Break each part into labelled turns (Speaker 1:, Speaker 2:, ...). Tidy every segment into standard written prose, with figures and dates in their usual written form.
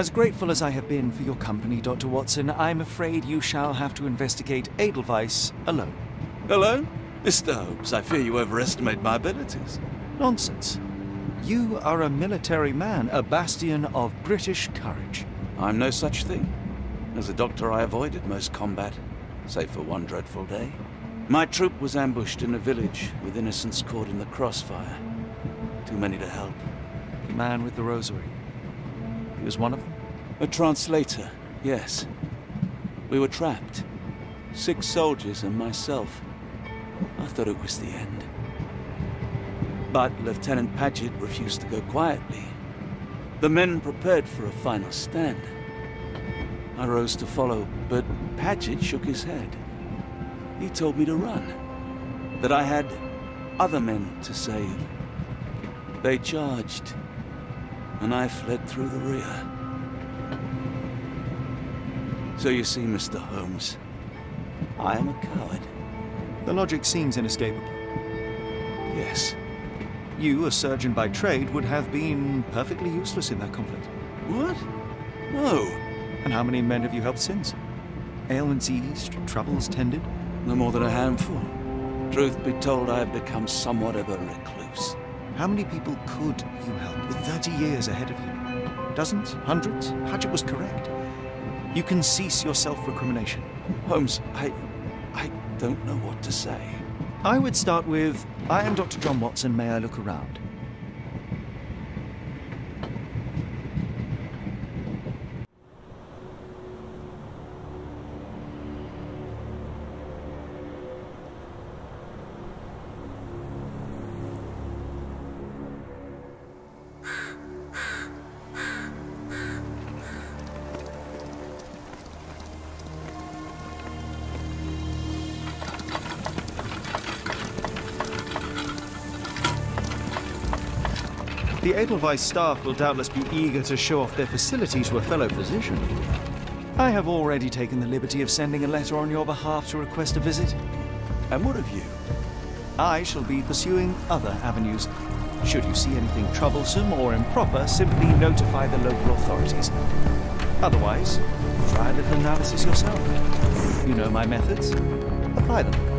Speaker 1: As grateful as I have been for your company, Dr. Watson, I'm afraid you shall have to investigate Edelweiss alone.
Speaker 2: Hello? Mr. Holmes, I fear you overestimate my abilities.
Speaker 1: Nonsense. You are a military man, a bastion of British courage.
Speaker 2: I'm no such thing. As a doctor, I avoided most combat, save for one dreadful day. My troop was ambushed in a village, with innocents caught in the crossfire. Too many to help.
Speaker 1: The man with the rosary. He was one of them?
Speaker 2: A translator, yes. We were trapped. 6 soldiers and myself. I thought it was the end. But Lieutenant Paget refused to go quietly. The men prepared for a final stand. I rose to follow, but Paget shook his head. He told me to run, that I had other men to save. They charged, and I fled through the rear. So you see, Mr. Holmes, I am a coward.
Speaker 1: The logic seems inescapable.
Speaker 2: Yes.
Speaker 1: You, a surgeon by trade, would have been perfectly useless in that conflict.
Speaker 2: What? No.
Speaker 1: And how many men have you helped since? Ailments eased, troubles tended?
Speaker 2: No more than a handful. Truth be told, I have become somewhat of a recluse.
Speaker 1: How many people could you help with 30 years ahead of you? Dozens? Hundreds? Paget was correct. You can cease your self-recrimination.
Speaker 2: Holmes, I don't know what to say.
Speaker 1: I would start with, I am Dr. John Watson, may I look around? The Edelweiss staff will doubtless be eager to show off their facilities to a fellow physician. I have already taken the liberty of sending a letter on your behalf to request a visit.
Speaker 2: And what of you?
Speaker 1: I shall be pursuing other avenues. Should you see anything troublesome or improper, simply notify the local authorities. Otherwise, try a little analysis yourself. You know my methods. Apply them.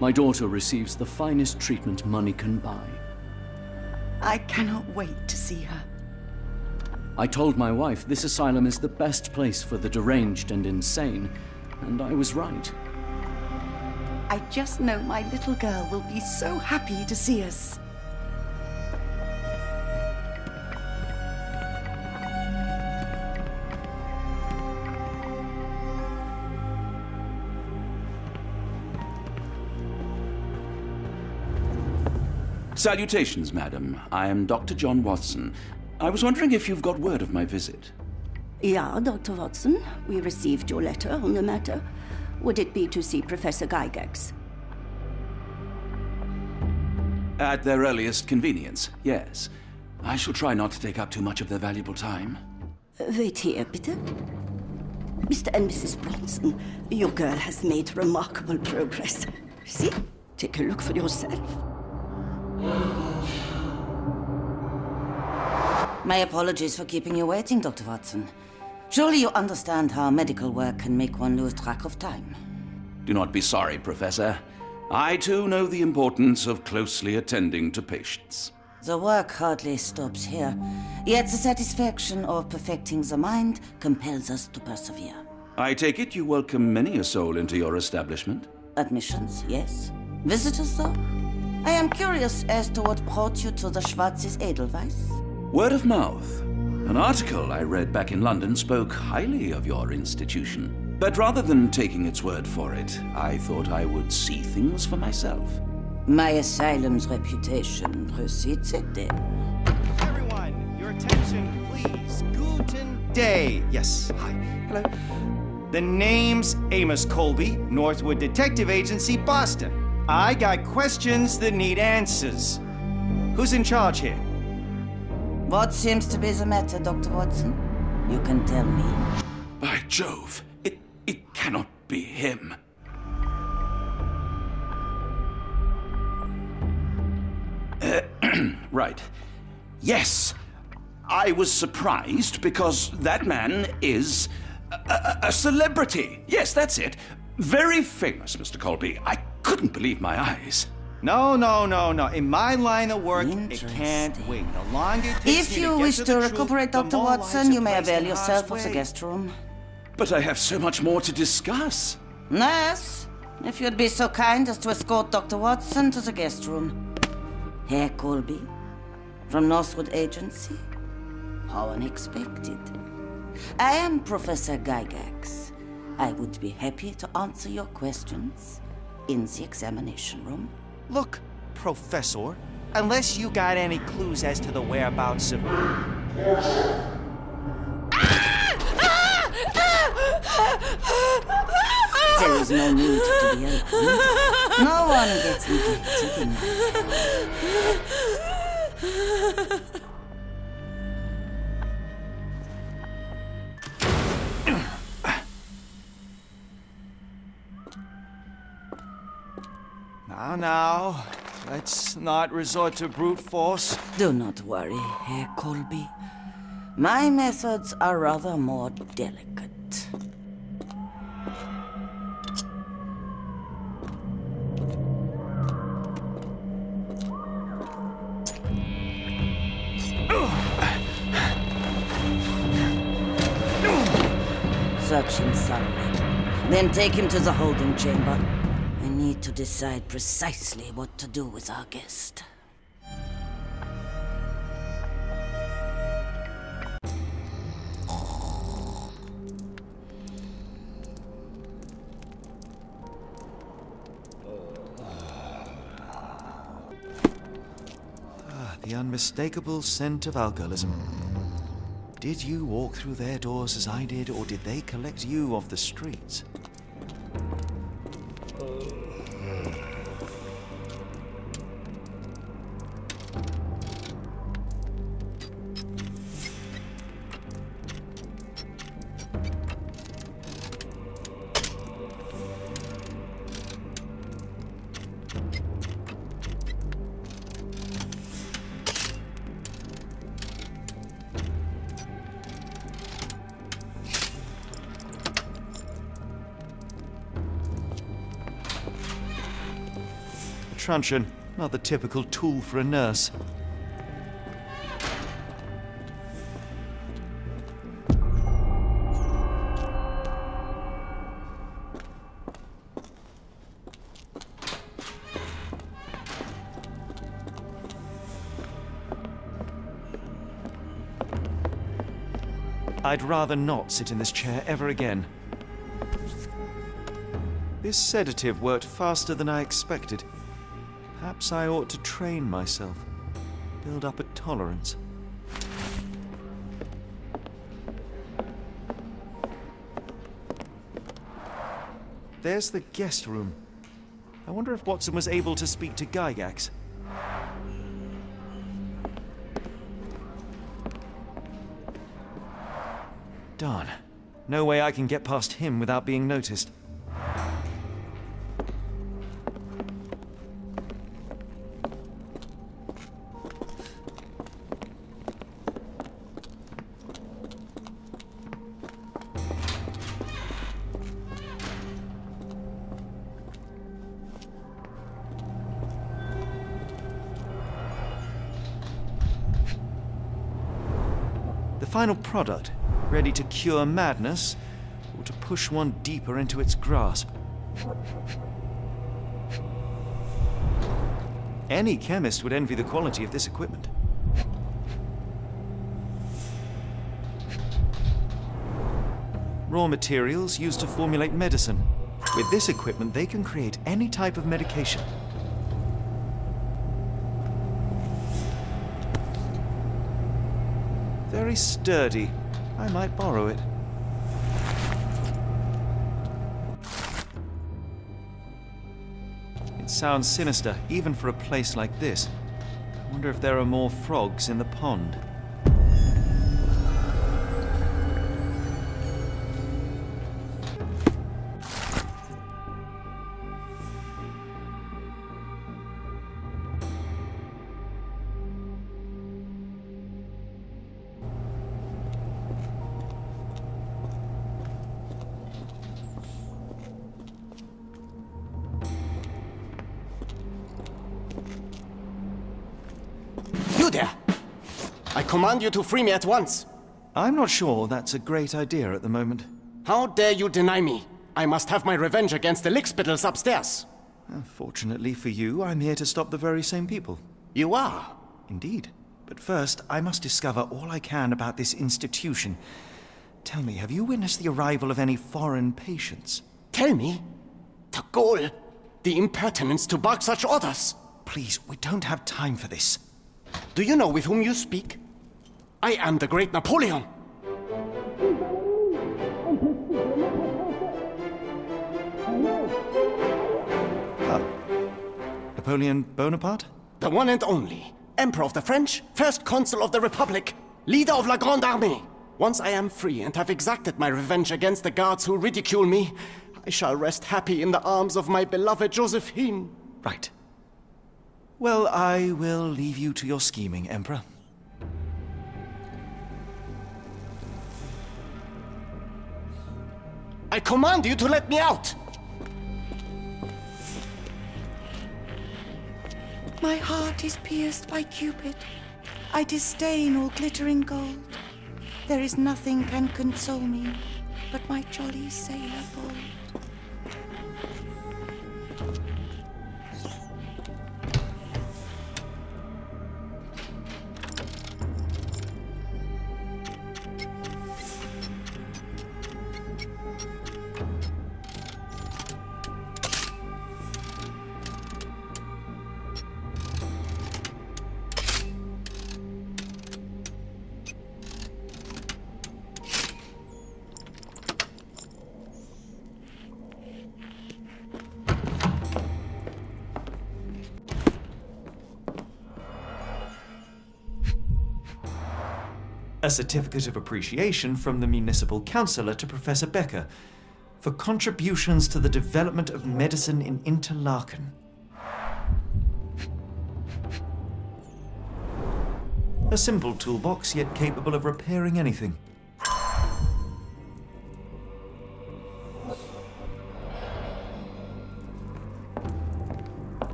Speaker 3: My daughter receives the finest treatment money can buy.
Speaker 4: I cannot wait to see her.
Speaker 3: I told my wife this asylum is the best place for the deranged and insane, and I was right.
Speaker 4: I just know my little girl will be so happy to see us.
Speaker 2: Salutations, madam. I am Dr. John Watson. I was wondering if you've got word of my visit.
Speaker 5: Yeah, Dr. Watson. We received your letter on the matter. Would it be to see Professor Gygax?
Speaker 2: At their earliest convenience, yes. I shall try not to take up too much of their valuable time.
Speaker 5: Wait here, bitte. Mr. and Mrs. Bronson, your girl has made remarkable progress. See? Take a look for yourself.
Speaker 6: My apologies for keeping you waiting, Dr. Watson. Surely you understand how medical work can make one lose track of time.
Speaker 2: Do not be sorry, Professor. I too know the importance of closely attending to patients.
Speaker 6: The work hardly stops here, yet the satisfaction of perfecting the mind compels us to persevere.
Speaker 2: I take it you welcome many a soul into your establishment?
Speaker 6: Admissions, yes. Visitors, though? I am curious as to what brought you to the Schwarzes Edelweiss.
Speaker 2: Word of mouth. An article I read back in London spoke highly of your institution. But rather than taking its word for it, I thought I would see things for myself.
Speaker 6: My asylum's reputation precedes it, then.
Speaker 1: Everyone, your attention, please. Guten Day. Yes, hi. Hello. The name's Amos Colby, Northwood Detective Agency, Boston. I got questions that need answers. Who's in charge here?
Speaker 6: What seems to be the matter, Dr. Watson? You can tell me.
Speaker 2: By Jove, it cannot be him. Right. Yes. I was surprised because that man is a celebrity. Yes, that's it. Very famous, Mr. Colby. I couldn't believe my eyes.
Speaker 1: No. In my line of work, it can't wait. The longer it takes
Speaker 6: If
Speaker 1: me
Speaker 6: you
Speaker 1: to get
Speaker 6: wish
Speaker 1: to
Speaker 6: to
Speaker 1: the
Speaker 6: recuperate,
Speaker 1: truth, the
Speaker 6: Dr.
Speaker 1: more
Speaker 6: Watson,
Speaker 1: lives
Speaker 6: you
Speaker 1: are
Speaker 6: may
Speaker 1: placed
Speaker 6: avail
Speaker 1: in
Speaker 6: yourself
Speaker 1: harm's
Speaker 6: of the
Speaker 1: way.
Speaker 6: guest room.
Speaker 2: But I have so much more to discuss.
Speaker 6: Nurse, if you'd be so kind as to escort Dr. Watson to the guest room. Herr Colby, from Northwood Agency. How unexpected. I am Professor Gygax. I would be happy to answer your questions in the examination room.
Speaker 1: Look, Professor, unless you got any clues as to the whereabouts of...
Speaker 6: There is no need to be alarmed. No one gets neglected in
Speaker 1: Now, let's not resort to brute force.
Speaker 6: Do not worry, Herr Colby. My methods are rather more delicate. Search him thoroughly. Then take him to the holding chamber. I need to decide precisely what to do with our guest.
Speaker 1: The unmistakable scent of alcoholism. Did you walk through their doors as I did, or did they collect you off the streets? Truncheon, not the typical tool for a nurse. I'd rather not sit in this chair ever again. This sedative worked faster than I expected. Perhaps I ought to train myself, build up a tolerance. There's the guest room. I wonder if Watson was able to speak to Gygax. Darn. No way I can get past him without being noticed. The final product, ready to cure madness, or to push one deeper into its grasp. Any chemist would envy the quality of this equipment. Raw materials used to formulate medicine. With this equipment, they can create any type of medication. Very sturdy. I might borrow it. It sounds sinister, even for a place like this. I wonder if there are more frogs in the pond.
Speaker 7: You there! I command you to free me at once!
Speaker 1: I'm not sure that's a great idea at the moment.
Speaker 7: How dare you deny me? I must have my revenge against the lickspittles upstairs!
Speaker 1: Fortunately for you, I'm here to stop the very same people.
Speaker 7: You are?
Speaker 1: Indeed. But first, I must discover all I can about this institution. Tell me, have you witnessed the arrival of any foreign patients?
Speaker 7: Tell me? The gall! The impertinence to bark such orders!
Speaker 1: Please, we don't have time for this.
Speaker 7: Do you know with whom you speak? I am the great Napoleon!
Speaker 1: Napoleon Bonaparte?
Speaker 7: The one and only. Emperor of the French, First Consul of the Republic, leader of La Grande Armée. Once I am free and have exacted my revenge against the guards who ridicule me, I shall rest happy in the arms of my beloved Josephine.
Speaker 1: Right. Well, I will leave you to your scheming, Emperor.
Speaker 7: I command you to let me out!
Speaker 4: My heart is pierced by Cupid. I disdain all glittering gold. There is nothing can console me but my jolly sailor bold.
Speaker 1: A certificate of appreciation from the municipal councillor to Professor Becker for contributions to the development of medicine in Interlaken. A simple toolbox, yet capable of repairing anything.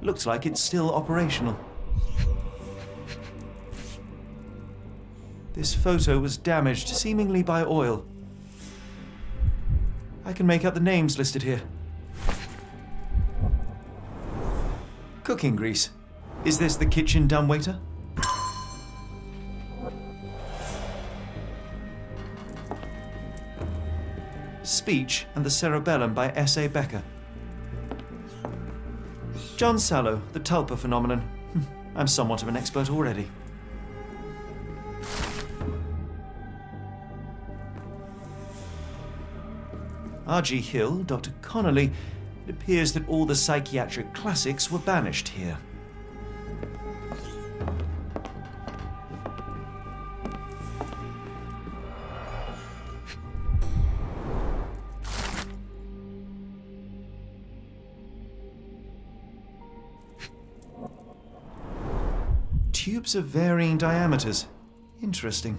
Speaker 1: Looks like it's still operational. This photo was damaged, seemingly by oil. I can make out the names listed here. Cooking grease. Is this the kitchen dumbwaiter? Speech and the Cerebellum by S.A. Becker. John Sallow, the tulpa phenomenon. I'm somewhat of an expert already. R.G. Hill, Dr. Connolly. It appears that all the psychiatric classics were banished here. Tubes of varying diameters. Interesting.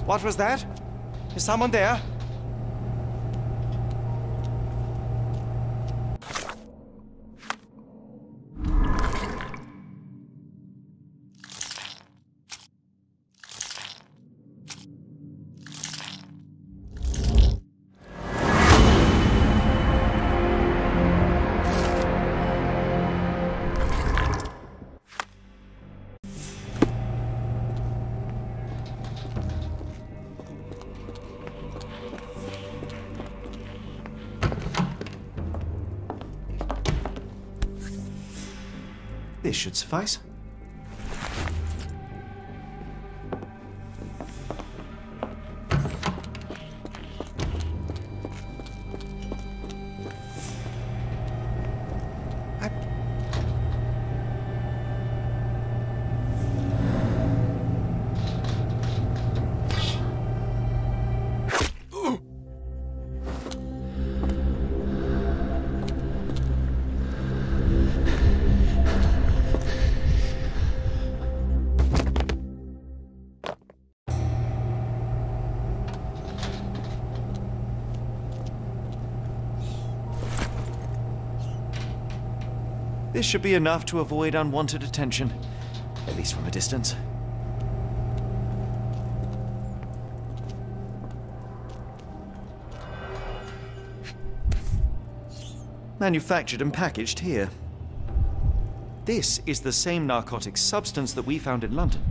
Speaker 8: What was that? Is someone there?
Speaker 1: This should suffice. This should be enough to avoid unwanted attention, at least from a distance. Manufactured and packaged here. This is the same narcotic substance that we found in London.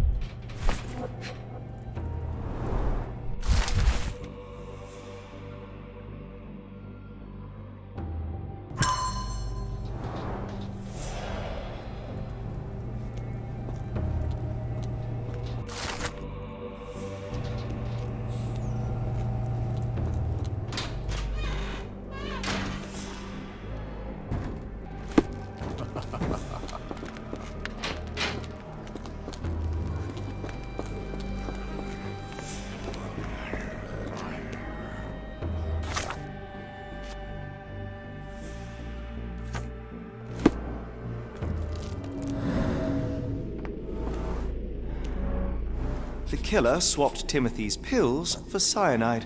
Speaker 1: The killer swapped Timothy's pills for cyanide.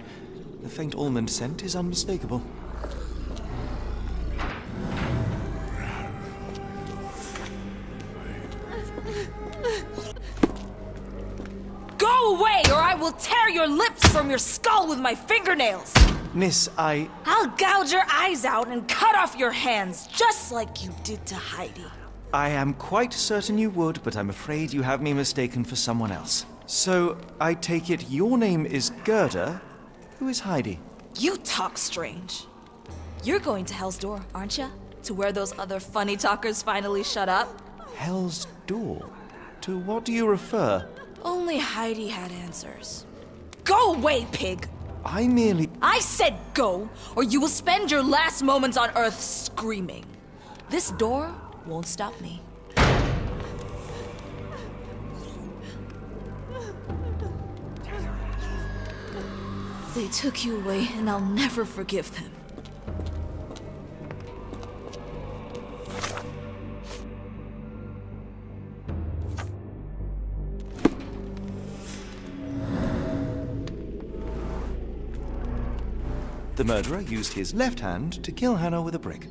Speaker 1: The faint almond scent is unmistakable.
Speaker 8: Go away, or I will tear your lips from your skull with my fingernails!
Speaker 1: Miss,
Speaker 8: I'll gouge your eyes out and cut off your hands, just like you did to Heidi.
Speaker 1: I am quite certain you would, but I'm afraid you have me mistaken for someone else. So, I take it your name is Gerda? Who is Heidi?
Speaker 8: You talk strange. You're going to Hell's Door, aren't you? To where those other funny talkers finally shut up?
Speaker 1: Hell's Door? To what do you refer?
Speaker 8: Only Heidi had answers. Go away, pig!
Speaker 1: I
Speaker 8: said go, or you will spend your last moments on Earth screaming. This door won't stop me. They took you away, and I'll never forgive them.
Speaker 1: The murderer used his left hand to kill Hannah with a brick.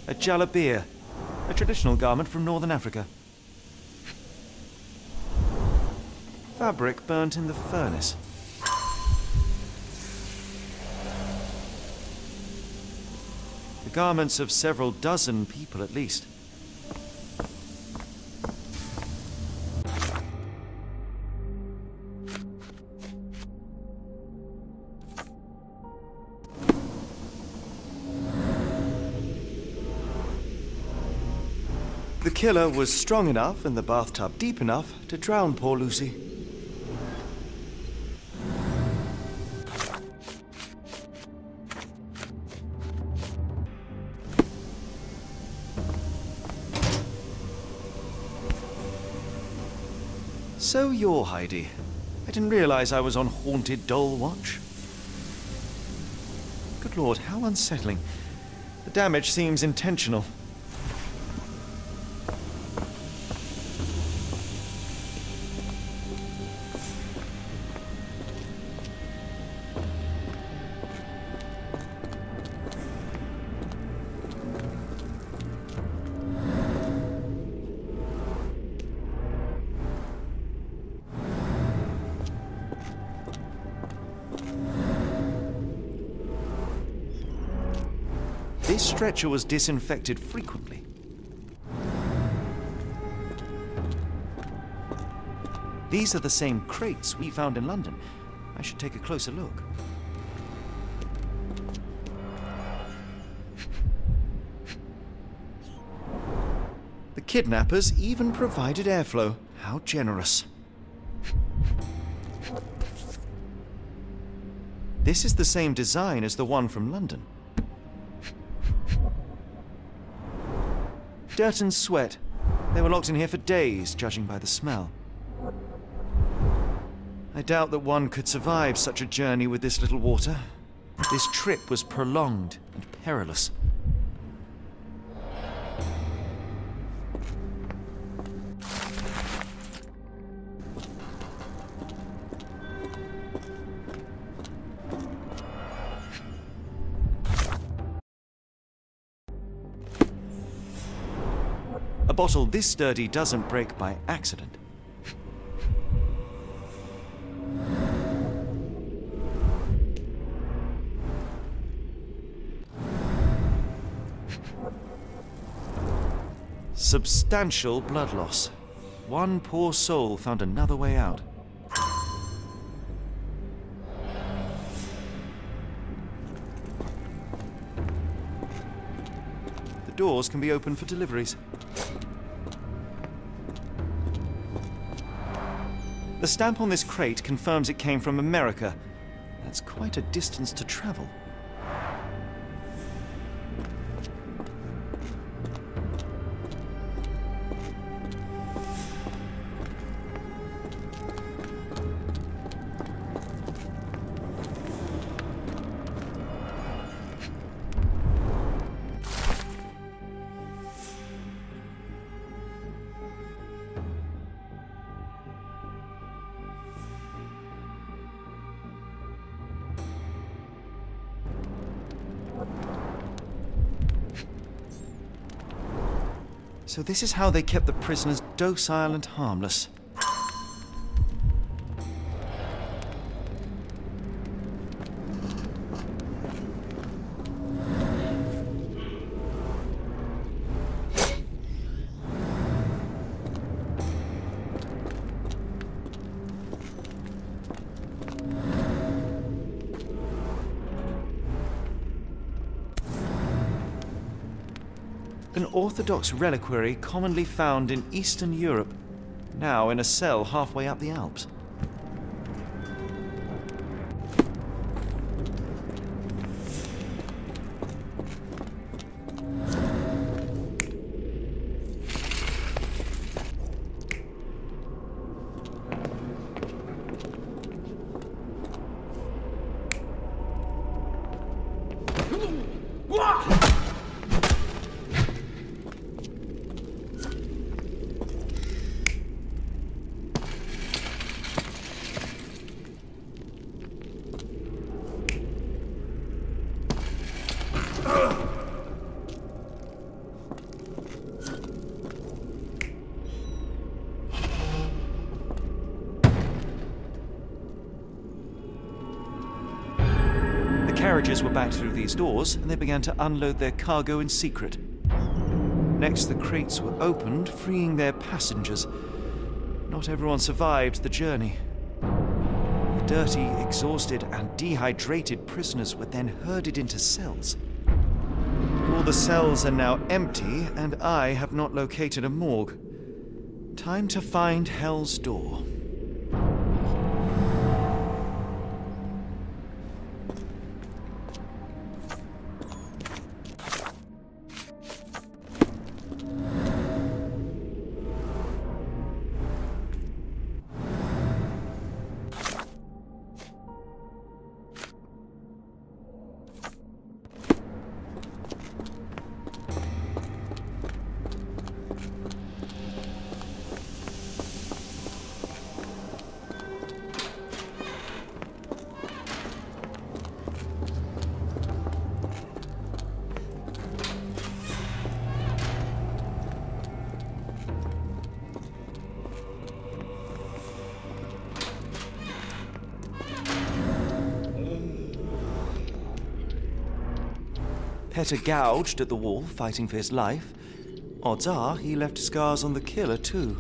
Speaker 1: A jalabia, a traditional garment from northern Africa. Fabric burnt in the furnace. The garments of several dozen people at least. The killer was strong enough and the bathtub deep enough to drown poor Lucy. So you're Heidi. I didn't realize I was on haunted doll watch. Good Lord, how unsettling. The damage seems intentional. this stretcher was disinfected frequently. These are the same crates we found in London. I should take a closer look. The kidnappers even provided airflow. How generous. This is the same design as the one from London. Dirt and sweat. They were locked in here for days, judging by the smell. I doubt that one could survive such a journey with this little water. This trip was prolonged and perilous. A bottle this sturdy doesn't break by accident. Substantial blood loss. One poor soul found another way out. The doors can be opened for deliveries. The stamp on this crate confirms it came from America. That's quite a distance to travel. So this is how they kept the prisoners docile and harmless. An orthodox reliquary commonly found in Eastern Europe, now in a cell halfway up the Alps. Carriages were backed through these doors, and they began to unload their cargo in secret. Next, the crates were opened, freeing their passengers. Not everyone survived the journey. The dirty, exhausted, and dehydrated prisoners were then herded into cells. All the cells are now empty, and I have not located a morgue. Time to find Hell's Door. fighter gouged at the wall, fighting for his life. Odds are he left scars on the killer, too.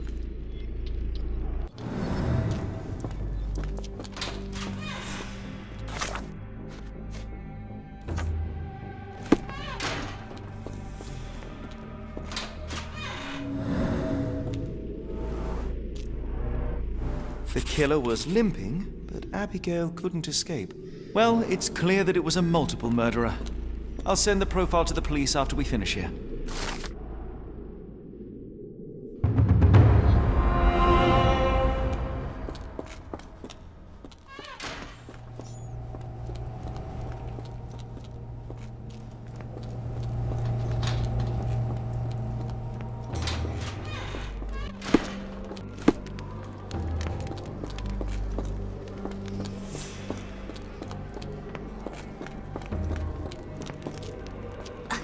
Speaker 1: The killer was limping, but Abigail couldn't escape. Well, it's clear that it was a multiple murderer. I'll send the profile to the police after we finish here.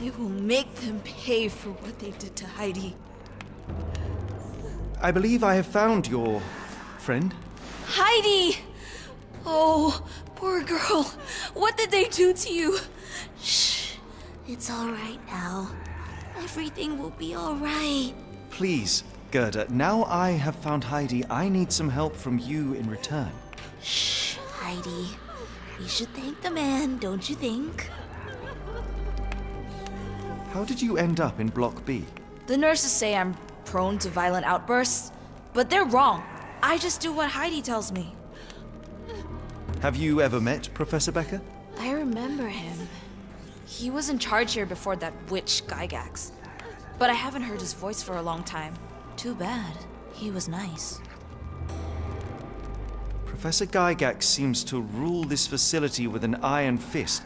Speaker 8: I will make them pay for what they did to Heidi.
Speaker 1: I believe I have found your friend.
Speaker 8: Heidi! Oh, poor girl. What did they do to you?
Speaker 9: Shh. It's all right now. Everything will be all right.
Speaker 1: Please, Gerda, now I have found Heidi, I need some help from you in return.
Speaker 9: Shh, Heidi. We should thank the man, don't you think?
Speaker 1: How did you end up in Block B?
Speaker 8: The nurses say I'm prone to violent outbursts, but they're wrong. I just do what Heidi tells me.
Speaker 1: Have you ever met Professor Becker?
Speaker 8: I remember him. He was in charge here before that witch Gygax. But I haven't heard his voice for a long time. Too bad. He was nice.
Speaker 1: Professor Gygax seems to rule this facility with an iron fist.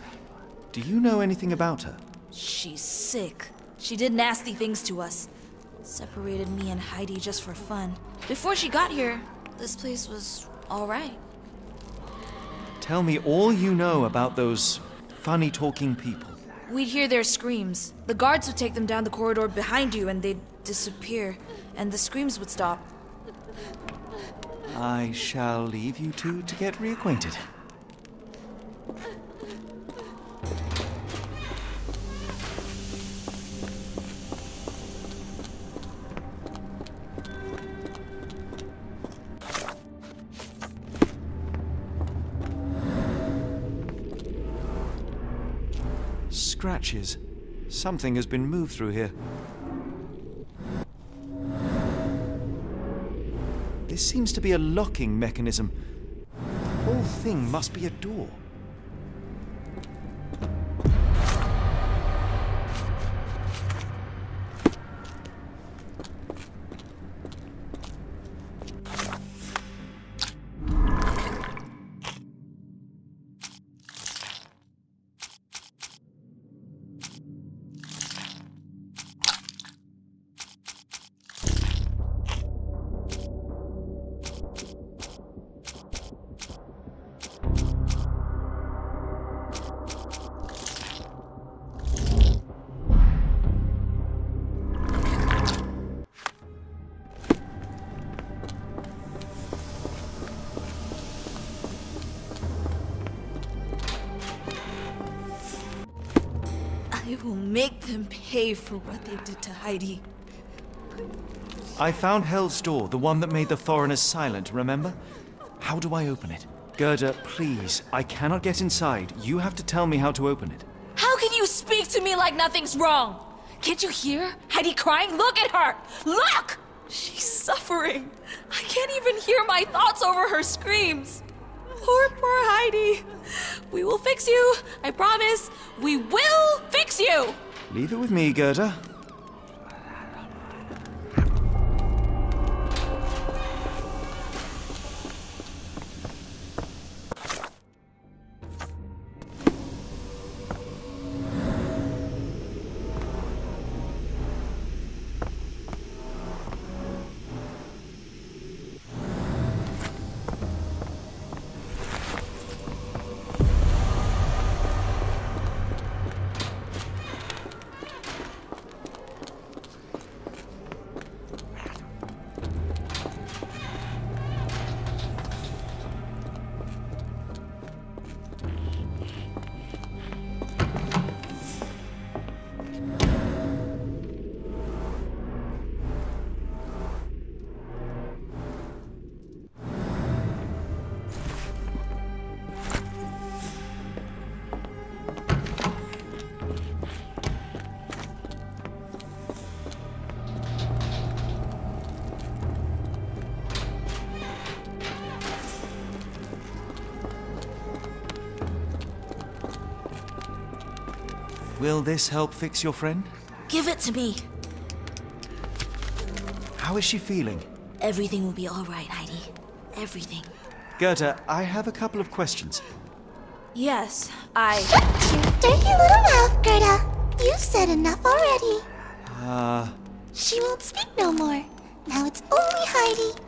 Speaker 1: Do you know anything about her?
Speaker 8: She's sick. She did nasty things to us. Separated me and Heidi just for fun. Before she got here, this place was all right.
Speaker 1: Tell me all you know about those funny-talking people.
Speaker 8: We'd hear their screams. The guards would take them down the corridor behind you and they'd disappear, and the screams would stop.
Speaker 1: I shall leave you two to get reacquainted. Scratches. Something has been moved through here. This seems to be a locking mechanism. The whole thing must be a door.
Speaker 8: I will make them pay for what they did to Heidi.
Speaker 1: I found Hell's Door, the one that made the foreigners silent, remember? How do I open it? Gerda, please, I cannot get inside. You have to tell me how to open it.
Speaker 8: How can you speak to me like nothing's wrong? Can't you hear Heidi crying? Look at her! Look! She's suffering. I can't even hear my thoughts over her screams. Poor Heidi. We will fix you. I promise. We will fix you.
Speaker 1: Leave it with me, Gerda. Will this help fix your friend?
Speaker 9: Give it to me.
Speaker 1: How is she feeling?
Speaker 9: Everything will be all right, Heidi. Everything.
Speaker 1: Gerda, I have a couple of questions.
Speaker 9: Yes,
Speaker 10: Shut your dirty little mouth, Gerda. You've said enough already. She won't speak no more. Now it's only Heidi.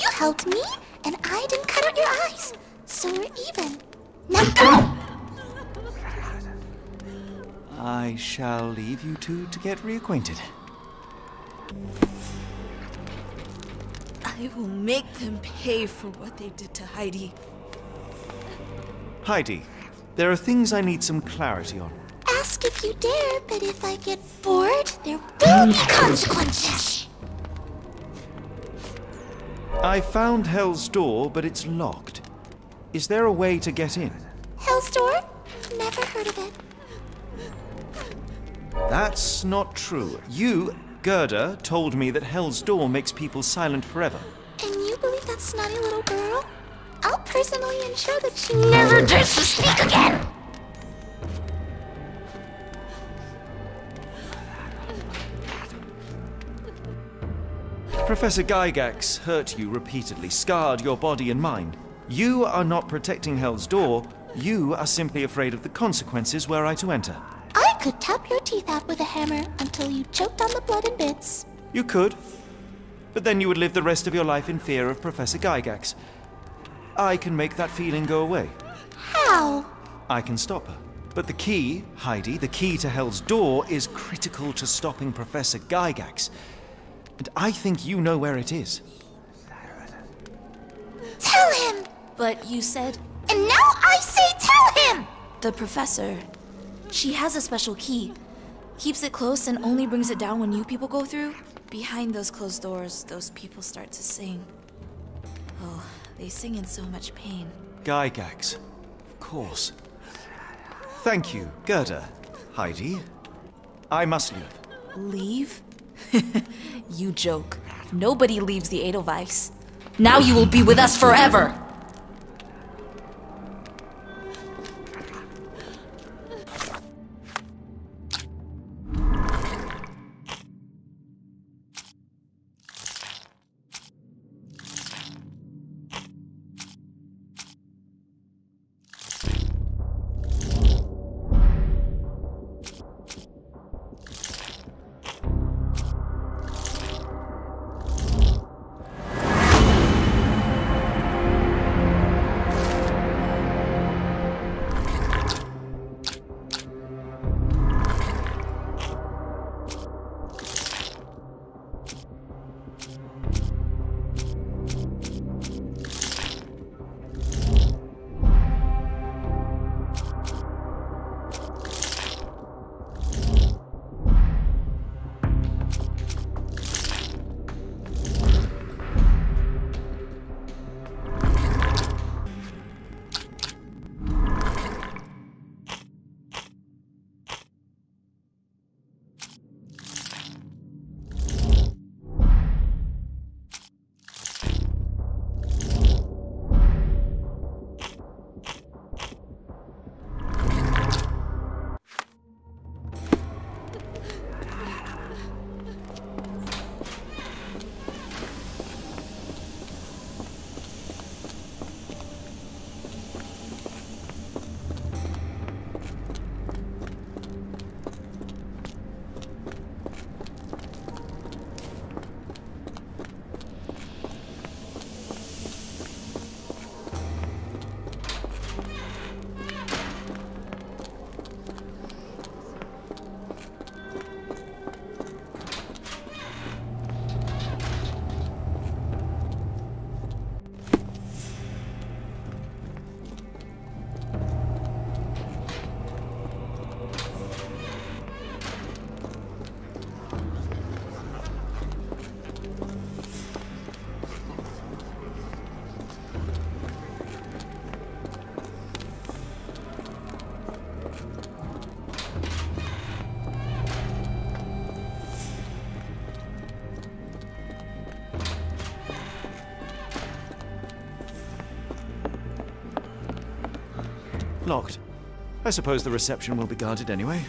Speaker 10: You helped me, and I didn't cut out your eyes. So we're even. Now go!
Speaker 1: I shall leave you two to get reacquainted.
Speaker 9: I will make them pay for what they did to Heidi.
Speaker 1: Heidi, there are things I need some clarity on.
Speaker 10: Ask if you dare, but if I get bored, there will be consequences.
Speaker 1: I found Hell's Door, but it's locked. Is there a way to get in?
Speaker 10: Hell's Door? Never heard of it.
Speaker 1: That's not true. You, Gerda, told me that Hell's Door makes people silent forever.
Speaker 10: And you believe that snotty little girl? I'll personally ensure that she never dares to speak again!
Speaker 1: Professor Gygax hurt you repeatedly, scarred your body and mind. You are not protecting Hell's Door. You are simply afraid of the consequences were I to enter.
Speaker 10: I could tap your teeth out with a hammer until you choked on the blood and bits.
Speaker 1: You could, but then you would live the rest of your life in fear of Professor Gygax. I can make that feeling go away.
Speaker 10: How?
Speaker 1: I can stop her. But the key, Heidi, the key to Hell's Door is critical to stopping Professor Gygax. And I think you know where it is.
Speaker 10: Tell him!
Speaker 9: But you said...
Speaker 10: And now I say tell him!
Speaker 9: The professor... She has a special key. Keeps it close and only brings it down when you people go through. Behind those closed doors, those people start to sing. Oh, they sing in so much pain.
Speaker 1: Gygax. Of course. Thank you, Gerda. Heidi. I must leave.
Speaker 9: Leave? You joke. Nobody leaves the Edelweiss. Now you will be with us forever!
Speaker 1: Locked. I suppose the reception will be guarded anyway.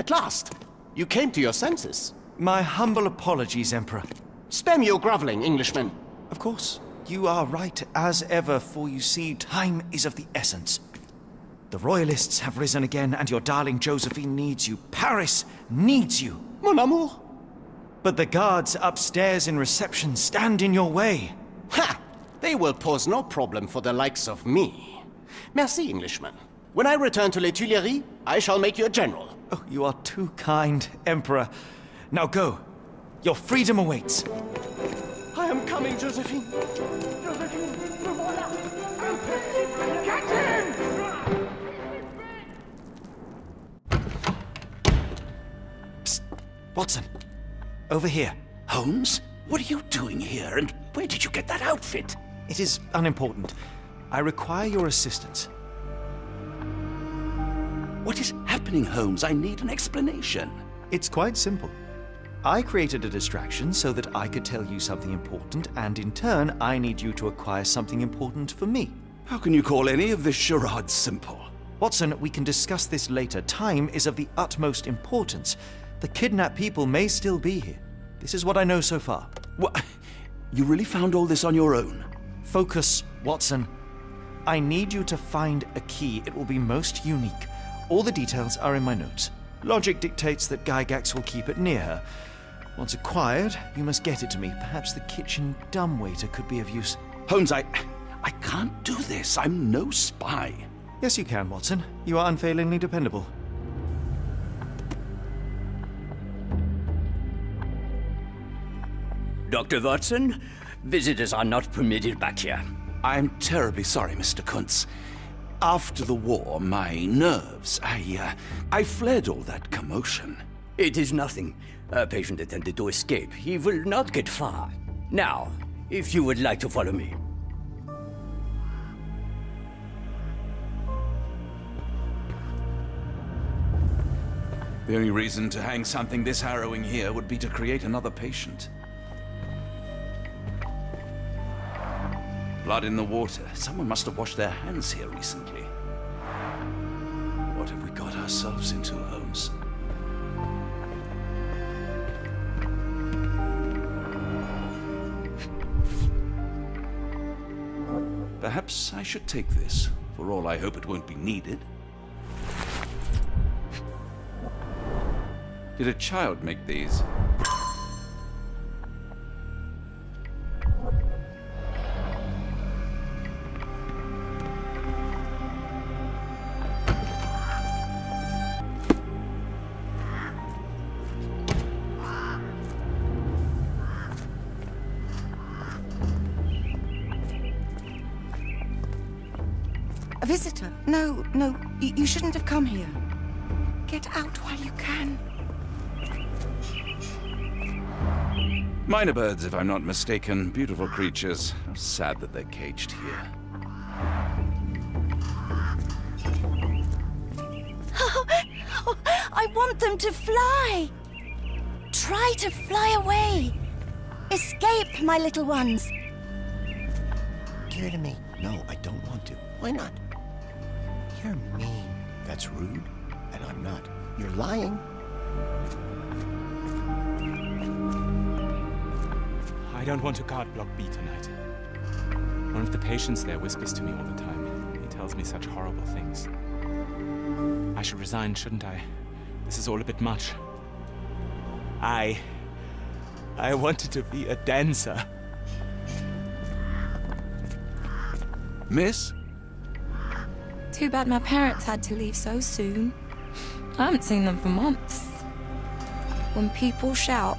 Speaker 7: At last, you came to your senses.
Speaker 1: My humble apologies, Emperor.
Speaker 7: Spare me your groveling, Englishman.
Speaker 1: Of course, you are right as ever, for you see, time is of the essence. The Royalists have risen again, and your darling Josephine needs you. Paris needs you.
Speaker 7: Mon amour.
Speaker 1: But the guards upstairs in reception stand in your way.
Speaker 7: Ha! They will pose no problem for the likes of me. Merci, Englishman. When I return to Les Tuileries, I shall make you a general.
Speaker 1: Oh, you are too kind, Emperor. Now go. Your freedom awaits.
Speaker 7: I am coming, Josephine. Josephine, me voilà. Catch him!
Speaker 1: Psst. Watson. Over here.
Speaker 2: Holmes? What are you doing here, and where did you get that outfit?
Speaker 1: It is unimportant. I require your assistance.
Speaker 2: What is happening, Holmes? I need an explanation.
Speaker 1: It's quite simple. I created a distraction so that I could tell you something important, and in turn, I need you to acquire something important for me.
Speaker 2: How can you call any of this charade simple?
Speaker 1: Watson, we can discuss this later. Time is of the utmost importance. The kidnapped people may still be here. This is what I know so far.
Speaker 2: What? You really found all this on your own?
Speaker 1: Focus, Watson. I need you to find a key. It will be most unique. All the details are in my notes. Logic dictates that Gygax will keep it near her. Once acquired, you must get it to me. Perhaps the kitchen dumbwaiter could be of use.
Speaker 2: Holmes, I can't do this. I'm no spy.
Speaker 1: Yes, you can, Watson. You are unfailingly dependable.
Speaker 3: Dr. Watson, visitors are not permitted back here.
Speaker 2: I'm terribly sorry, Mr. Kuntz. After the war, my nerves, I fled all that commotion.
Speaker 3: It is nothing. A patient attempted to escape. He will not get far. Now, if you would like to follow me.
Speaker 2: The only reason to hang something this harrowing here would be to create another patient. Blood in the water. Someone must have washed their hands here recently. What have we got ourselves into, Holmes? Perhaps I should take this. For all I hope it won't be needed. Did a child make these?
Speaker 4: A visitor? No, you shouldn't have come here. Get out while you can.
Speaker 2: Minor birds, if I'm not mistaken. Beautiful creatures. How sad that they're caged here.
Speaker 5: Oh, I want them to fly. Try to fly away. Escape, my little ones.
Speaker 11: Give it to me. No, I don't want to. Why not? You're mean. That's rude. And I'm not. You're lying.
Speaker 12: I don't want to guard Block B tonight. One of the patients there whispers to me all the time. He tells me such horrible things. I should resign, shouldn't I? This is all a bit much. I wanted to be a dancer.
Speaker 2: Miss?
Speaker 13: Too bad my parents had to leave so soon. I haven't seen them for months. When people shout,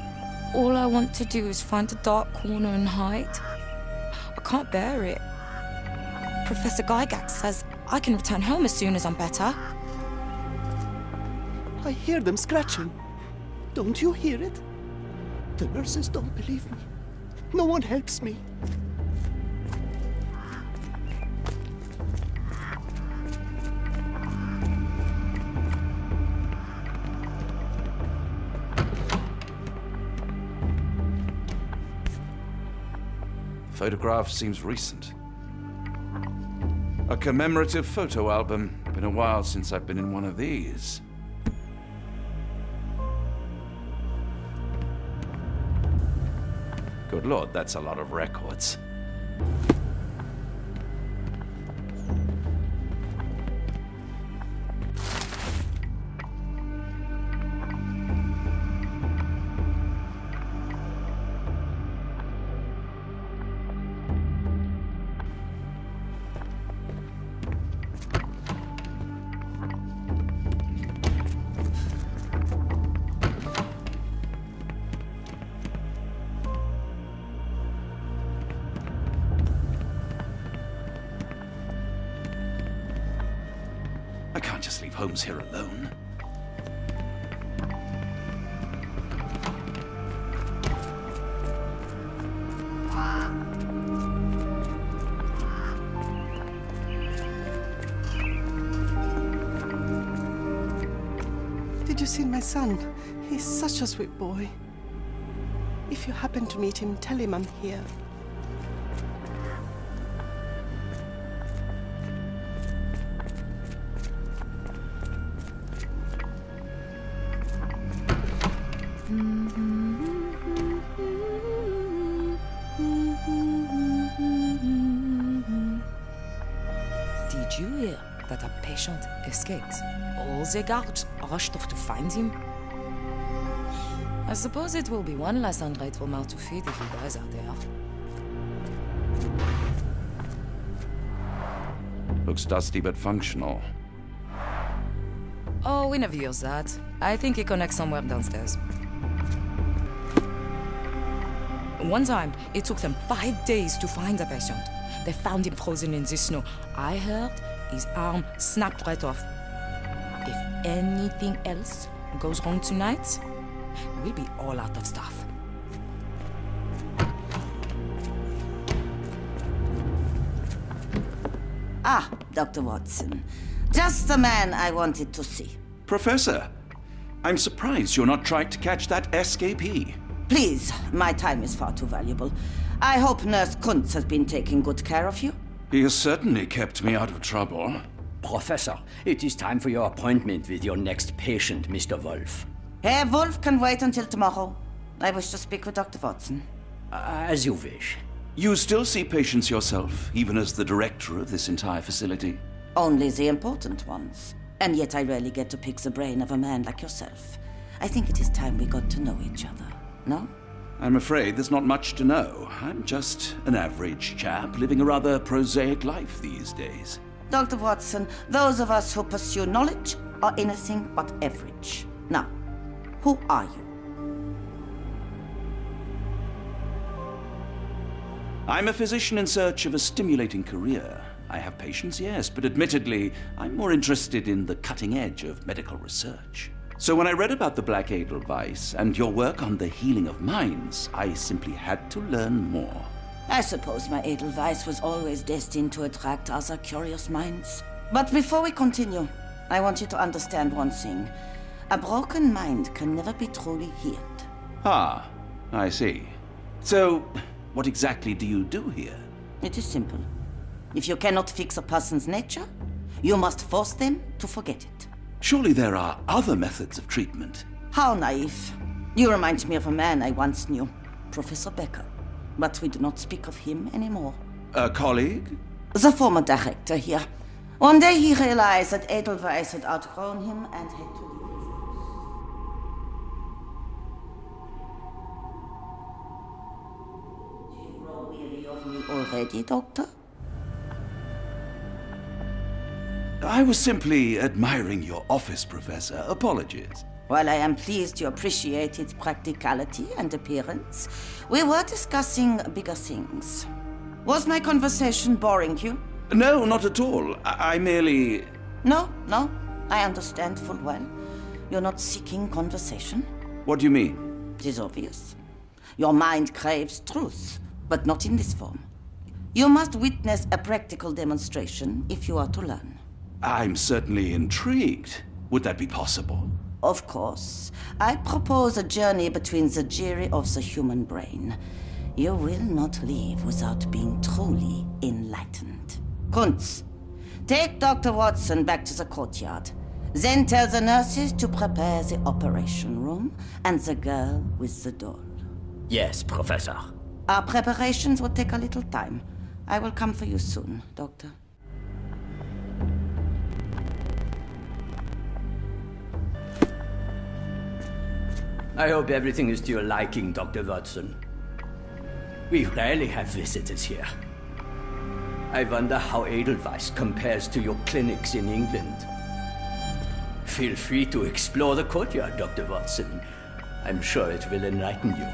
Speaker 13: all I want to do is find a dark corner and hide. I can't bear it. Professor Gygax says I can return home as soon as I'm better.
Speaker 7: I hear them scratching. Don't you hear it? The nurses don't believe me. No one helps me.
Speaker 2: The photograph seems recent. A commemorative photo album. Been a while since I've been in one of these. Good lord, that's a lot of records. I can't just leave Holmes here alone.
Speaker 14: Did you see my son? He's such a sweet boy. If you happen to meet him, tell him I'm here.
Speaker 15: Did you hear that a patient escaped? All the guards rushed off to find him. I suppose it will be one less ungrateful mouth to feed if he dies out there.
Speaker 2: Looks dusty but functional.
Speaker 15: Oh, we never use that. I think it connects somewhere downstairs. One time, it took them 5 days to find the patient. They found him frozen in the snow. I heard his arm snapped right off. If anything else goes wrong tonight, we'll be all out of stuff.
Speaker 6: Ah, Dr. Watson. Just the man I wanted to see.
Speaker 2: Professor, I'm surprised you're not trying to catch that escapee.
Speaker 6: Please, my time is far too valuable. I hope Nurse Kuntz has been taking good care of you.
Speaker 2: He has certainly kept me out of trouble.
Speaker 3: Professor, it is time for your appointment with your next patient, Mr. Wolf.
Speaker 6: Herr Wolf can wait until tomorrow. I wish to speak with Dr. Watson.
Speaker 3: As you wish.
Speaker 2: You still see patients yourself, even as the director of this entire facility?
Speaker 6: Only the important ones. And yet I rarely get to pick the brain of a man like yourself. I think it is time we got to know each other, no?
Speaker 2: I'm afraid there's not much to know. I'm just an average chap living a rather prosaic life these days.
Speaker 6: Dr. Watson, those of us who pursue knowledge are anything but average. Now, who are you?
Speaker 2: I'm a physician in search of a stimulating career. I have patients, yes, but admittedly, I'm more interested in the cutting edge of medical research. So when I read about the Black Edelweiss and your work on the healing of minds, I simply had to learn more.
Speaker 6: I suppose my Edelweiss was always destined to attract other curious minds. But before we continue, I want you to understand one thing. A broken mind can never be truly healed.
Speaker 2: Ah, I see. So, what exactly do you do here?
Speaker 6: It is simple. If you cannot fix a person's nature, you must force them to forget it.
Speaker 2: Surely there are other methods of treatment.
Speaker 6: How naive. You remind me of a man I once knew, Professor Becker. But we do not speak of him anymore.
Speaker 2: A colleague?
Speaker 6: The former director here. One day he realized that Edelweiss had outgrown him and had to leave his house. Do you grow weary of me already, Doctor?
Speaker 2: I was simply admiring your office, Professor. Apologies.
Speaker 6: While I am pleased you appreciate its practicality and appearance, we were discussing bigger things. Was my conversation boring you?
Speaker 2: No, not at all. I merely...
Speaker 6: No, I understand full well. You're not seeking conversation.
Speaker 2: What do you mean?
Speaker 6: It is obvious. Your mind craves truth, but not in this form. You must witness a practical demonstration if you are to learn.
Speaker 2: I'm certainly intrigued. Would that be possible?
Speaker 6: Of course. I propose a journey between the jury of the human brain. You will not leave without being truly enlightened. Kuntz, take Dr. Watson back to the courtyard. Then tell the nurses to prepare the operation room and the girl with the doll.
Speaker 3: Yes, Professor.
Speaker 6: Our preparations will take a little time. I will come for you soon, Doctor.
Speaker 16: I hope everything is to your liking, Dr. Watson. We rarely have visitors here. I wonder how Edelweiss compares to your clinics in England. Feel free to explore the courtyard, Dr. Watson. I'm sure it will enlighten you.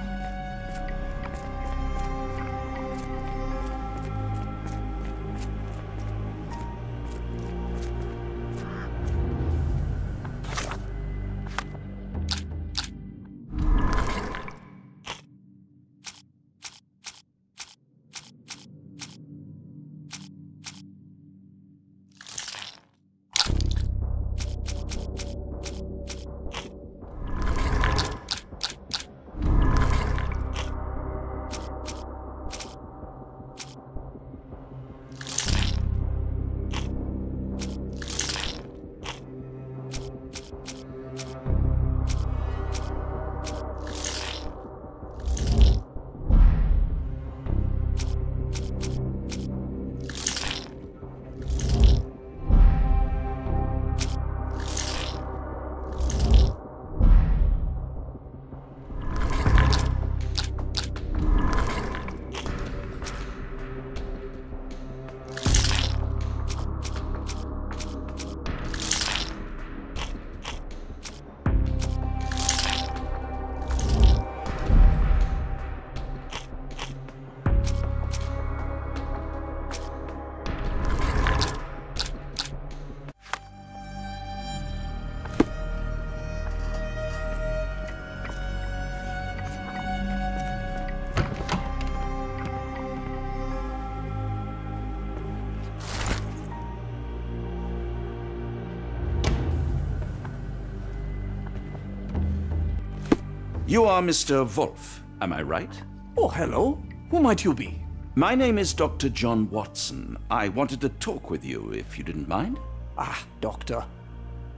Speaker 17: You are Mr. Wolf, am I right?
Speaker 18: Oh, hello. Who might you be?
Speaker 17: My name is Dr. John Watson. I wanted to talk with you, if you didn't mind.
Speaker 18: Ah, Doctor.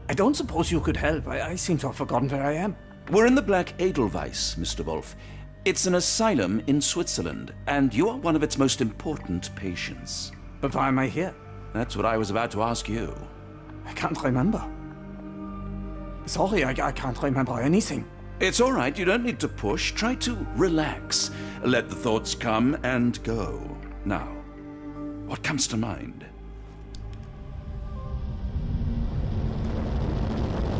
Speaker 18: I don't suppose you could help. I seem to have forgotten where I am.
Speaker 17: We're in the Black Edelweiss, Mr. Wolf. It's an asylum in Switzerland, and you are one of its most important patients.
Speaker 18: But why am I here?
Speaker 17: That's what I was about to ask you.
Speaker 18: I can't remember. Sorry, I can't remember anything.
Speaker 17: It's all right, you don't need to push. Try to relax. Let the thoughts come and go. Now, what comes to mind?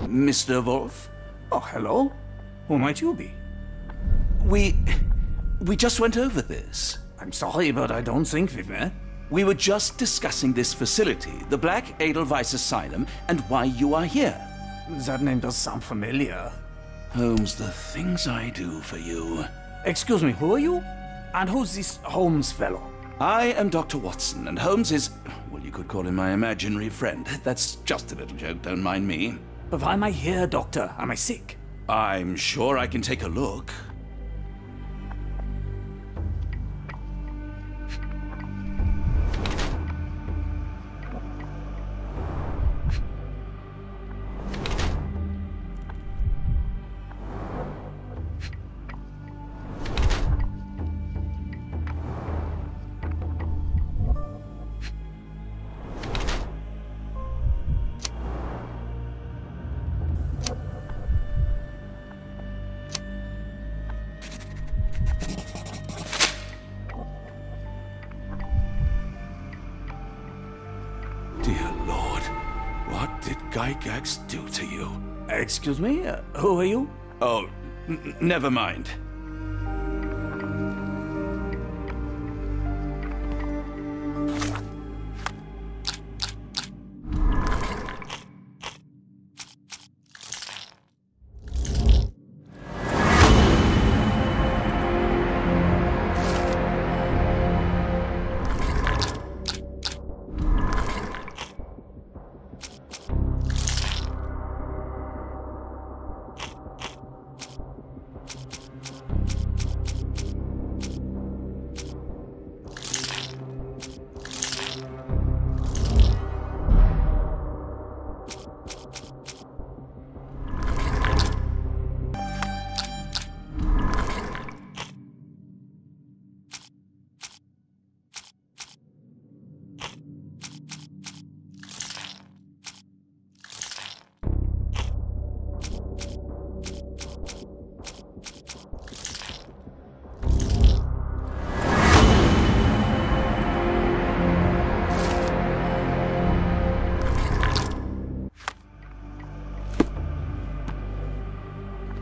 Speaker 17: Mr. Wolf?
Speaker 18: Oh, hello. Who might you be?
Speaker 17: We just went over this.
Speaker 18: I'm sorry, but I don't think we've met.
Speaker 17: We were just discussing this facility, the Black Edelweiss Asylum, and why you are here.
Speaker 18: That name does sound familiar.
Speaker 17: Holmes, the things I do for you.
Speaker 18: Excuse me, who are you? And who's this Holmes fellow?
Speaker 17: I am Dr. Watson, and Holmes is, well, you could call him my imaginary friend. That's just a little joke, don't mind me.
Speaker 18: But why am I here, Doctor? Am I sick?
Speaker 17: I'm sure I can take a look. Dear Lord, what did Gygax do to you?
Speaker 18: Excuse me? Who are you?
Speaker 17: Oh, never mind.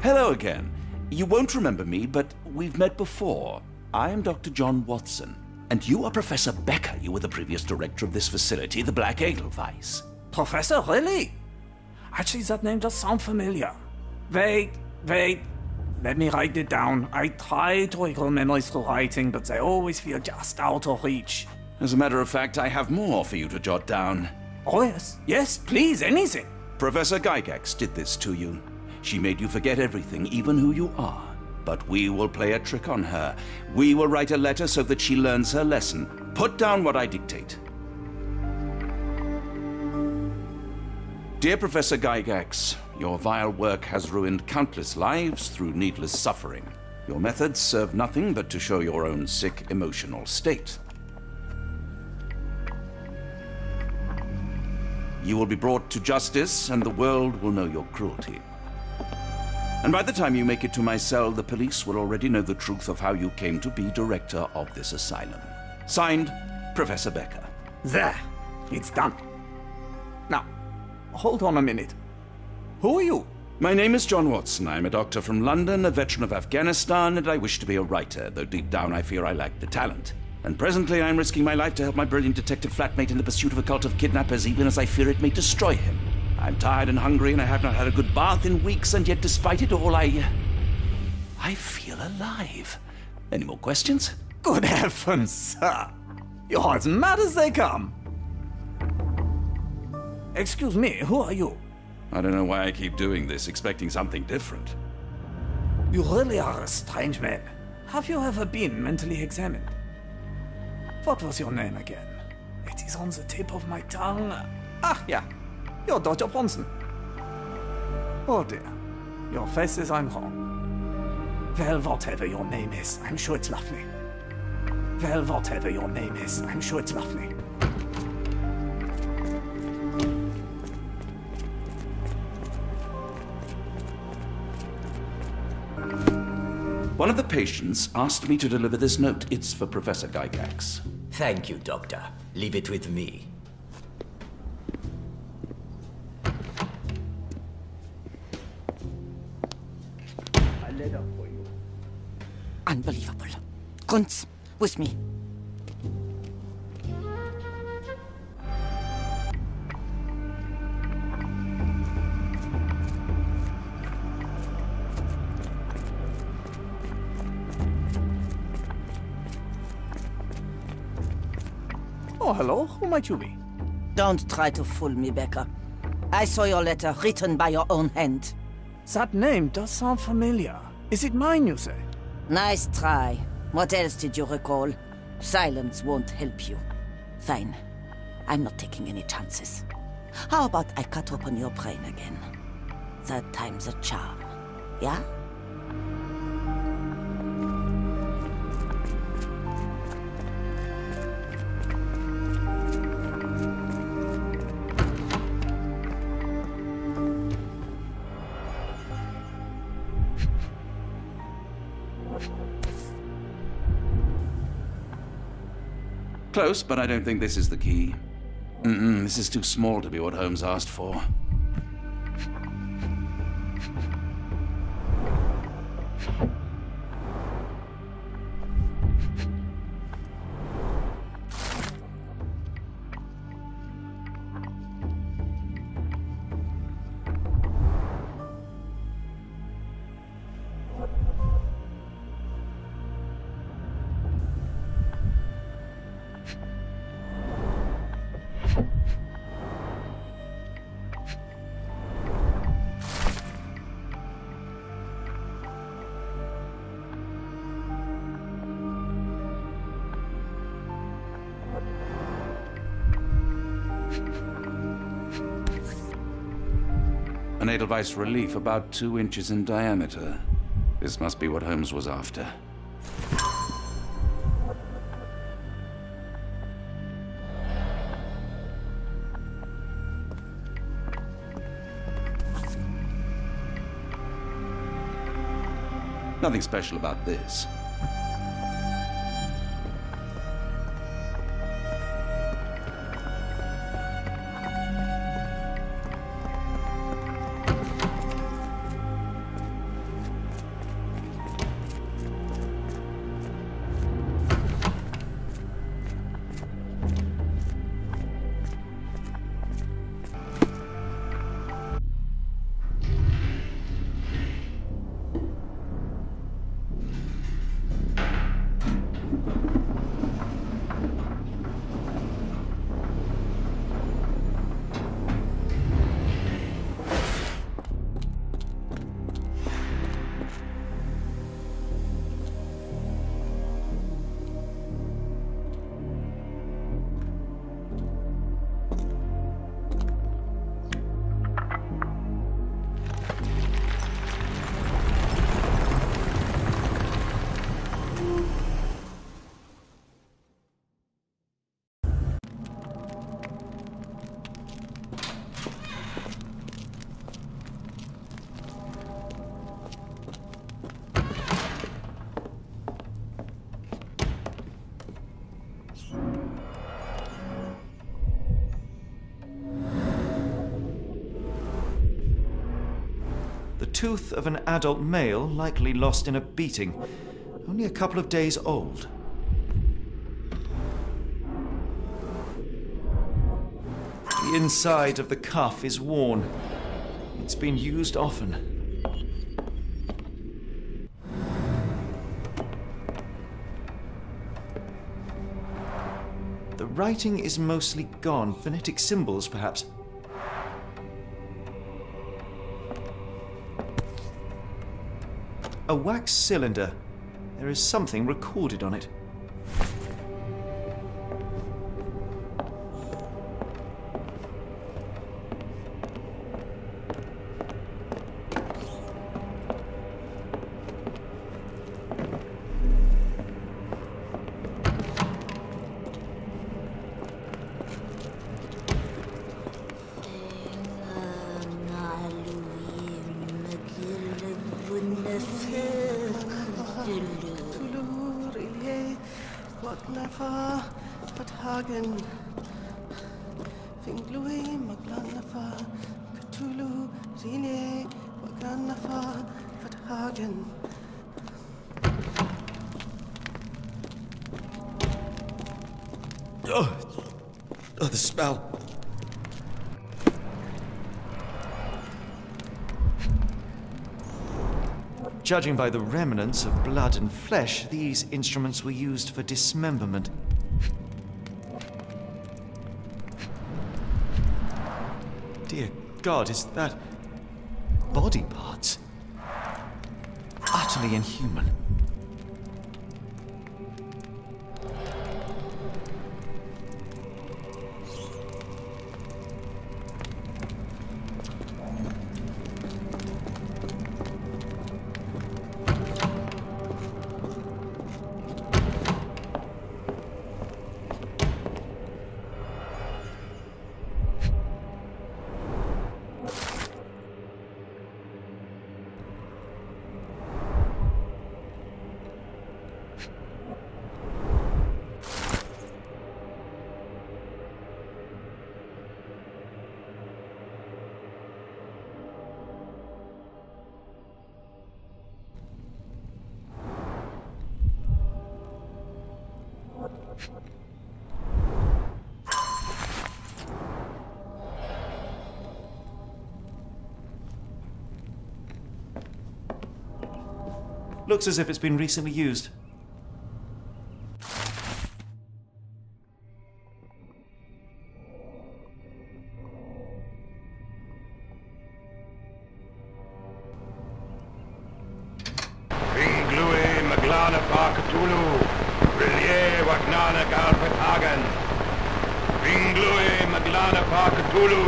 Speaker 17: Hello again. You won't remember me, but we've met before. I am Dr. John Watson, and you are Professor Becker. You were the previous director of this facility, the Black Edelweiss.
Speaker 18: Professor, really? Actually, that name does sound familiar. Wait. Let me write it down. I try to recall memories through writing, but they always feel just out of reach.
Speaker 17: As a matter of fact, I have more for you to jot down.
Speaker 18: Oh, yes. Yes, please, anything.
Speaker 17: Professor Gygax did this to you. She made you forget everything, even who you are. But we will play a trick on her. We will write a letter so that she learns her lesson. Put down what I dictate. Dear Professor Gygax, your vile work has ruined countless lives through needless suffering. Your methods serve nothing but to show your own sick emotional state. You will be brought to justice, and the world will know your cruelty. And by the time you make it to my cell, the police will already know the truth of how you came to be director of this asylum. Signed, Professor Becker.
Speaker 18: There. It's done. Now, hold on a minute. Who are you?
Speaker 17: My name is John Watson. I'm a doctor from London, a veteran of Afghanistan, and I wish to be a writer, though deep down I fear I lack the talent. And presently I'm risking my life to help my brilliant detective flatmate in the pursuit of a cult of kidnappers, even as I fear it may destroy him. I'm tired and hungry, and I have not had a good bath in weeks, and yet despite it all, I feel alive. Any more questions?
Speaker 18: Good heavens, sir. You're as mad as they come. Excuse me, who are you?
Speaker 17: I don't know why I keep doing this, expecting something different.
Speaker 18: You really are a strange man. Have you ever been mentally examined? What was your name again? It is on the tip of my tongue. Ah, yeah. You're Dr. Bronson. Oh dear. Your face says I'm wrong. Well, whatever your name is, I'm sure it's lovely. Well, whatever your name is, I'm sure it's lovely.
Speaker 17: One of the patients asked me to deliver this note. It's for Professor Gygax.
Speaker 19: Thank you, Doctor. Leave it with me.
Speaker 18: A letter for you.
Speaker 6: Unbelievable. Kunz, with me.
Speaker 18: Oh, hello. Who might you be?
Speaker 6: Don't try to fool me, Becker. I saw your letter written by your own hand.
Speaker 18: That name does sound familiar. Is it mine, you say?
Speaker 6: Nice try. What else did you recall? Silence won't help you. Fine. I'm not taking any chances. How about I cut open your brain again? Third time's a charm. Yeah?
Speaker 17: Close, but I don't think this is the key. This is too small to be what Holmes asked for. An Edelweiss relief about 2 inches in diameter. This must be what Holmes was after. Nothing special about this.
Speaker 1: The tooth of an adult male, likely lost in a beating. Only a couple of days old. The inside of the cuff is worn. It's been used often. The writing is mostly gone. Phonetic symbols, perhaps. A wax cylinder. There is something recorded on it. Oh, the smell. Judging by the remnants of blood and flesh, these instruments were used for dismemberment. Dear God, is that body parts? Utterly inhuman. Looks as if it's been recently used.
Speaker 20: Cthulhu, Relier Wagnana Galpetagen. Ringlui Maglana Cthulhu,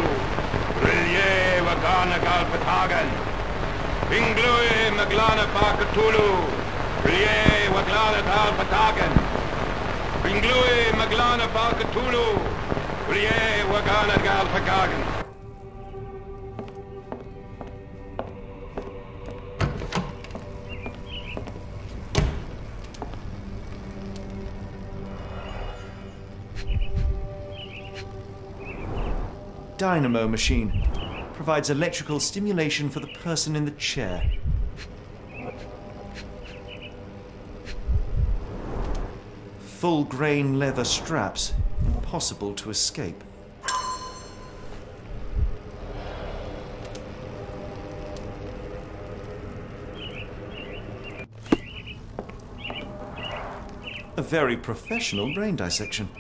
Speaker 20: Relier Wagana Galpetagen. Ringlui Maglana Cthulhu, Relier Waglana Galpetagen. Ringlui Maglana Cthulhu, Relier Wagana Galpetagen.
Speaker 1: Dynamo machine. Provides electrical stimulation for the person in the chair. Full grain leather straps. Impossible to escape. A very professional brain dissection.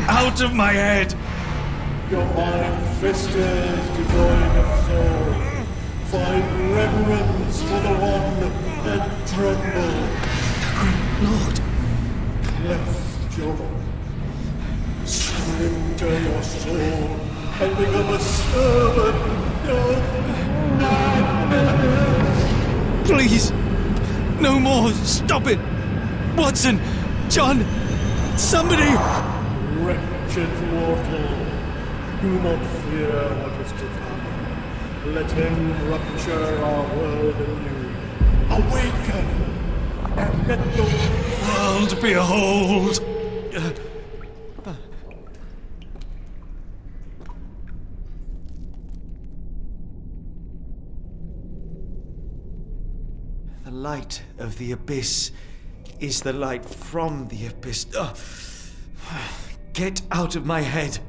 Speaker 20: Out of my head!
Speaker 21: Your iron-fisted, devoid of soul, find reverence for the one that trembled.
Speaker 20: Lord!
Speaker 21: Cleft your surrender your soul and become a servant of
Speaker 20: Please! No more! Stop it! Watson! John! Somebody!
Speaker 21: Wretched mortal, do not fear what is to come. Let him rupture our world anew. Awaken, and let the world behold.
Speaker 1: The light of the abyss is the light from the abyss. Get out of my head.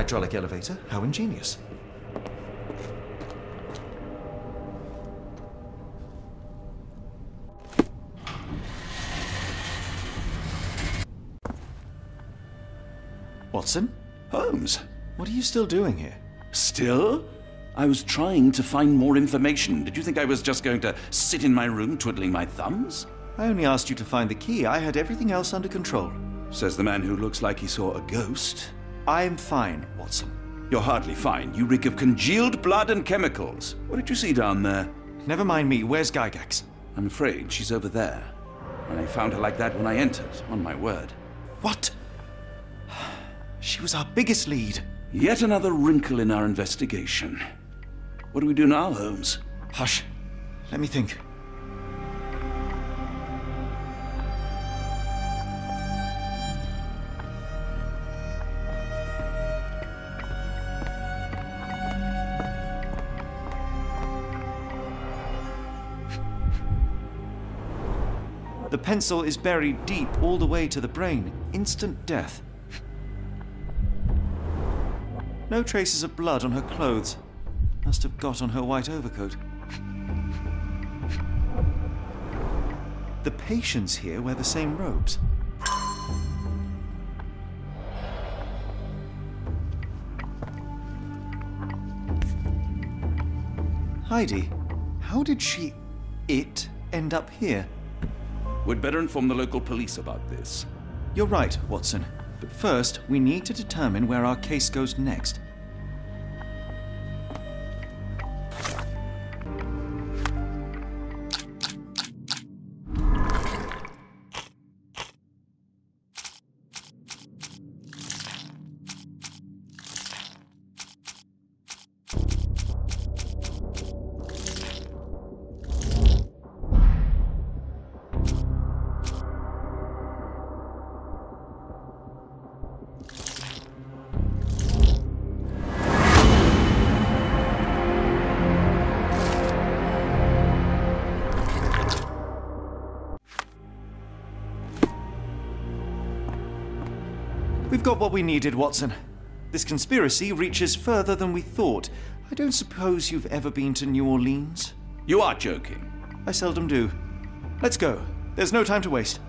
Speaker 1: Hydraulic elevator, how ingenious. Watson?
Speaker 17: Holmes?
Speaker 1: What are you still doing here?
Speaker 17: Still? I was trying to find more information. Did you think I was just going to sit in my room twiddling my thumbs?
Speaker 1: I only asked you to find the key. I had everything else under control.
Speaker 17: Says the man who looks like he saw a ghost.
Speaker 1: I'm fine, Watson.
Speaker 17: You're hardly fine. You reek of congealed blood and chemicals. What did you see down there?
Speaker 1: Never mind me. Where's Gygax?
Speaker 17: I'm afraid she's over there. I found her like that when I entered, on my word.
Speaker 1: What? She was our biggest lead.
Speaker 17: Yet another wrinkle in our investigation. What do we do now, Holmes?
Speaker 1: Hush. Let me think. The pencil is buried deep all the way to the brain. Instant death. No traces of blood on her clothes. Must have got on her white overcoat. The patients here wear the same robes. Heidi, how did it end up here?
Speaker 17: We'd better inform the local police about this.
Speaker 1: You're right, Watson. But first, we need to determine where our case goes next. We've got what we needed, Watson. This conspiracy reaches further than we thought. I don't suppose you've ever been to New Orleans?
Speaker 17: You are joking.
Speaker 1: I seldom do. Let's go. There's no time to waste.